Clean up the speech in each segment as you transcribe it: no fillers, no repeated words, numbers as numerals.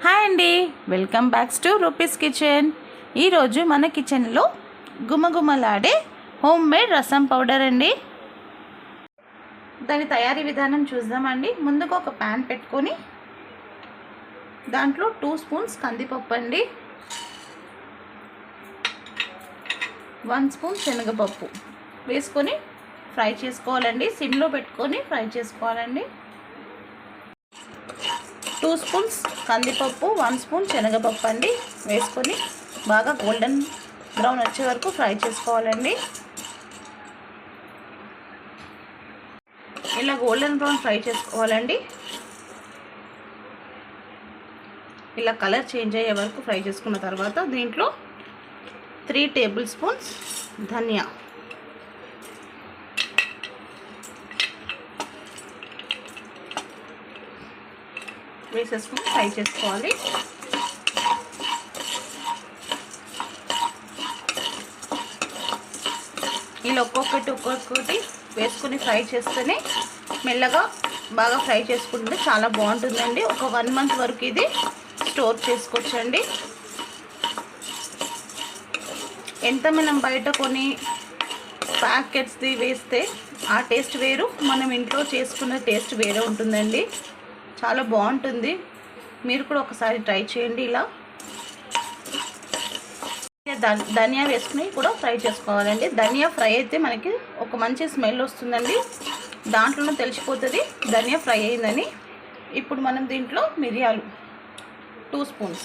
Hi అండి, welcome back to rupees kitchen. ఈరోజు మన కిచెన్లో గుమగుమలాడే హోమ్ మేడ్ రసం పౌడర్ అండి. దాని తయారీ విధానం చూద్దామండి. ముందుగా ఒక ప్యాన్ పెట్టుకొని దాంట్లో 2 స్పూన్స్ కందిపప్పు అండి, 1 స్పూన్ శనగపప్పు వేసుకొని ఫ్రై చేసుకోవాలండి. సిమ్లో పెట్టుకొని ఫ్రై చేసుకోవాలండి. 2 స్పూన్స్ కందిపప్పు, 1 స్పూన్ శనగపప్పు అండి వేసుకొని బాగా గోల్డెన్ బ్రౌన్ వచ్చే వరకు ఫ్రై చేసుకోవాలండి. ఇలా గోల్డెన్ బ్రౌన్ ఫ్రై చేసుకోవాలండి. ఇలా కలర్ చేంజ్ అయ్యే వరకు ఫ్రై చేసుకున్న తర్వాత దీంట్లో 3 టేబుల్ స్పూన్స్ ధనియా, వేసేసుకొని ఫ్రై చేసుకోవాలి. ఇలా ఒక్కొక్కటి వేసుకొని ఫ్రై చేస్తేనే మెల్లగా బాగా ఫ్రై చేసుకుంటే చాలా బాగుంటుందండి. ఒక 1 మంత్ వరకు ఇది స్టోర్ చేసుకోవచ్చండి. ఎంత మనం బయట కొన్ని ప్యాకెట్స్ది వేస్తే ఆ టేస్ట్ వేరు, మనం ఇంట్లో చేసుకున్న టేస్ట్ వేరే ఉంటుందండి. చాలా బాగుంటుంది. మీరు కూడా ఒకసారి ట్రై చేయండి. ఇలా ధనియా వేసుకుని కూడా ఫ్రై చేసుకోవాలండి. ధనియా ఫ్రై అయితే మనకి ఒక మంచి స్మెల్ వస్తుందండి. దాంట్లోనే తెలిసిపోతుంది ధనియా ఫ్రై అయిందని. ఇప్పుడు మనం దీంట్లో మిరియాలు 2 స్పూన్స్,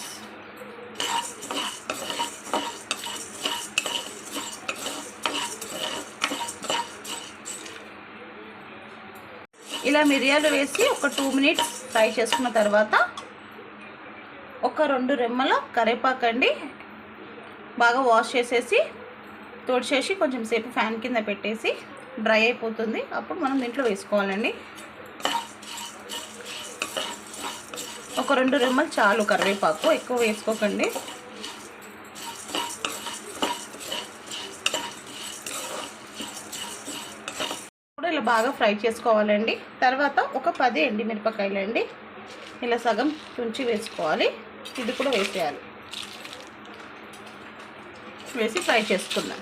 ఇలా మిరియాలు వేసి ఒక 2 మినిట్స్ ఫ్రై చేసుకున్న తర్వాత ఒక 2 రెమ్మల కరివేపాకు అండి బాగా వాష్ చేసేసి తోడిచేసి కొంచెం సేపు ఫ్యాన్ కింద పెట్టేసి డ్రై అయిపోతుంది. అప్పుడు మనం దీంట్లో వేసుకోవాలండి. ఒక 2 రెమ్మలు చాలు కరివేపాకు, ఎక్కువ వేసుకోకండి. ఇలా బాగా ఫ్రై చేసుకోవాలండి. తర్వాత ఒక 10 ఎండుమిరపకాయలు అండి ఇలా సగం తుంచి వేసుకోవాలి. ఇది కూడా వేసేయాలి. వేసి ఫ్రై చేసుకుందాం.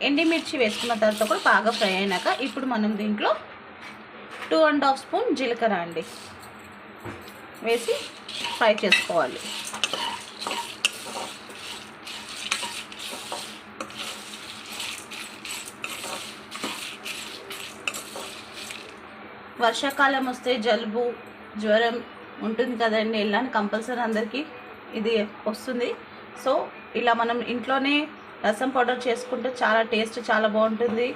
ఎండుమిర్చి వేసుకున్న తర్వాత కూడా బాగా ఫ్రై అయినాక ఇప్పుడు మనం దీంట్లో 2.5 స్పూన్ జీలకర్ర అండి వేసి ఫ్రై చేసుకోవాలి. వర్షాకాలం వస్తే జలుబు జ్వరం ఉంటుంది కదండి, ఇలానే కంపల్సరీ అందరికీ ఇది వస్తుంది. సో ఇలా మనం ఇంట్లోనే రసం పౌడర్ చేసుకుంటే చాలా టేస్ట్ చాలా బాగుంటుంది.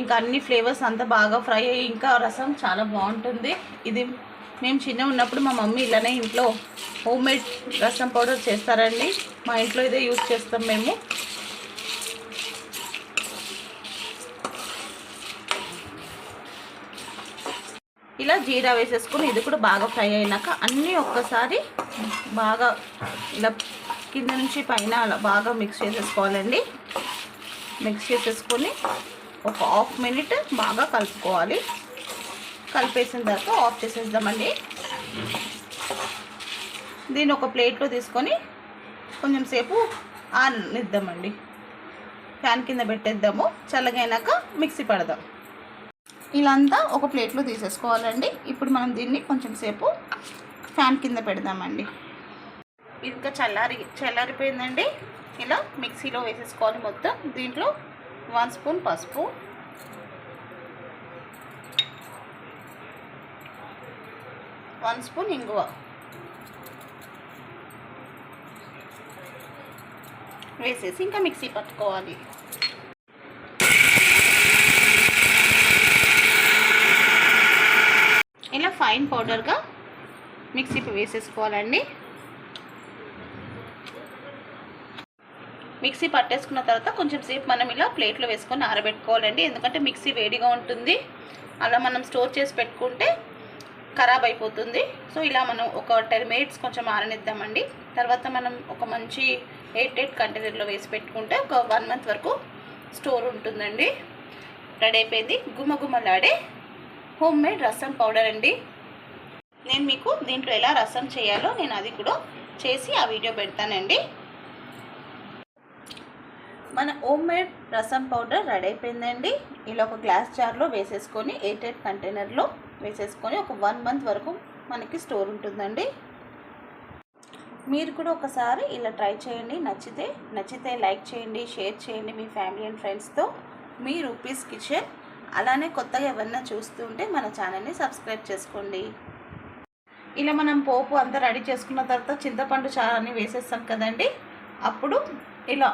ఇంకా అన్ని ఫ్లేవర్స్ అంతా బాగా ఫ్రై అయ్యి ఇంకా రసం చాలా బాగుంటుంది. ఇది మేము చిన్న ఉన్నప్పుడు మా మమ్మీ ఇలానే ఇంట్లో హోమ్ మేడ్ రసం పౌడర్ చేస్తారండి. మా ఇంట్లో ఇదే యూజ్ చేస్తాం మేము. ఇలా జీరా వేసేసుకొని ఇది కూడా బాగా ఫ్రై అయినాక అన్నీ ఒక్కసారి బాగా ఇలా కింద నుంచి పైన అలా బాగా మిక్స్ చేసేసుకోవాలండి. మిక్స్ చేసేసుకొని ఒక 1/2 మినిట్ బాగా కలుపుకోవాలి. కలిపేసిన తర్వాత ఆఫ్ చేసేద్దామండి. దీన్ని ఒక ప్లేట్లో తీసుకొని కొంచెం సేపు ఆరనిద్దామండి. ఫ్యాన్ కింద పెట్టేద్దాము. చల్లగైనాక మిక్సీ పడదాం. ఇలా అంతా ఒక ప్లేట్లో తీసేసుకోవాలండి. ఇప్పుడు మనం దీన్ని కొంచెం సేపు ఫ్యాన్ కింద పెడదామండి. ఇంకా చల్లారిపోయిందండి. ఇలా మిక్సీలో వేసేసుకోవాలి మొత్తం. దీంట్లో 1 స్పూన్ పసుపు, 1 స్పూన్ ఇంగువ వేసేసి ఇంకా మిక్సీ పట్టుకోవాలి. ఇలా ఫైన్ పౌడర్గా మిక్సీ వేసేసుకోవాలండి. మిక్సీ పట్టేసుకున్న తర్వాత కొంచెం సేపు మనం ఇలా ప్లేట్లో వేసుకొని ఆరబెట్టుకోవాలండి. ఎందుకంటే మిక్సీ వేడిగా ఉంటుంది. అలా మనం స్టోర్ చేసి పెట్టుకుంటే ఖరాబ్ అయిపోతుంది. సో ఇలా మనం ఒక 10 మినిట్స్ కొంచెం ఆరనిద్దామండి. తర్వాత మనం ఒక మంచి ఎయిట్ కంటైనర్లో వేసి పెట్టుకుంటే ఒక 1 మంత్ వరకు స్టోర్ ఉంటుందండి. రెడీ అయిపోయింది గుమగుమలాడే హోమ్ మేడ్ రసం పౌడర్ అండి. నేను మీకు దీంట్లో ఎలా రసం చేయాలో నేను అది కూడా చేసి ఆ వీడియో పెడతానండి. మన హోమ్ మేడ్ రసం పౌడర్ రెడీ అయిపోయిందండి. ఇలా ఒక గ్లాస్ జార్లో వేసేసుకొని ఎయిట్ కంటైనర్లో వేసేసుకొని ఒక 1 మంత్ వరకు మనకి స్టోర్ ఉంటుందండి. మీరు కూడా ఒకసారి ఇలా ట్రై చేయండి. నచ్చితే లైక్ చేయండి, షేర్ చేయండి మీ ఫ్యామిలీ అండ్ ఫ్రెండ్స్తో. మీ రూపీస్ కిచెన్. అలానే కొత్తగా ఎవరైనా చూస్తూ ఉంటే మన ఛానల్ని సబ్స్క్రైబ్ చేసుకోండి. ఇలా మనం పోపు అంతా రెడీ చేసుకున్న తర్వాత చింతపండు చారుని వేసేస్తాం కదండి. అప్పుడు ఇలా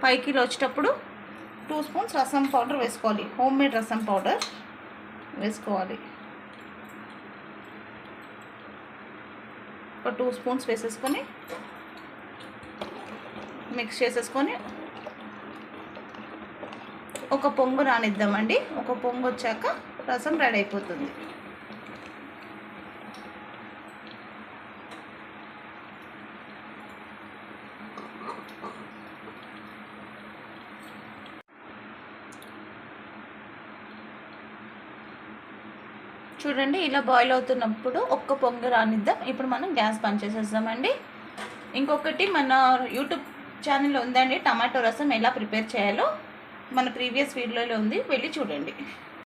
5 కిలో వచ్చేటప్పుడు 2 స్పూన్స్ రసం పౌడర్ వేసుకోవాలి. హోమ్ మేడ్ రసం పౌడర్ వేసుకోవాలి. ఒక 2 స్పూన్స్ వేసేసుకొని మిక్స్ చేసేసుకొని ఒక పొంగు రానిద్దామండి. ఒక పొంగు వచ్చాక రసం రెడీ అయిపోతుంది. చూడండి ఇలా బాయిల్ అవుతున్నప్పుడు ఒక్క పొంగు రానిద్దాం. ఇప్పుడు మనం గ్యాస్ బంద్ చేసేద్దామండి. ఇంకొకటి మన యూట్యూబ్ ఛానల్లో ఉందండి, టమాటో రసం ఎలా ప్రిపేర్ చేయాలో మన ప్రీవియస్ వీడియోలో ఉంది, వెళ్ళి చూడండి.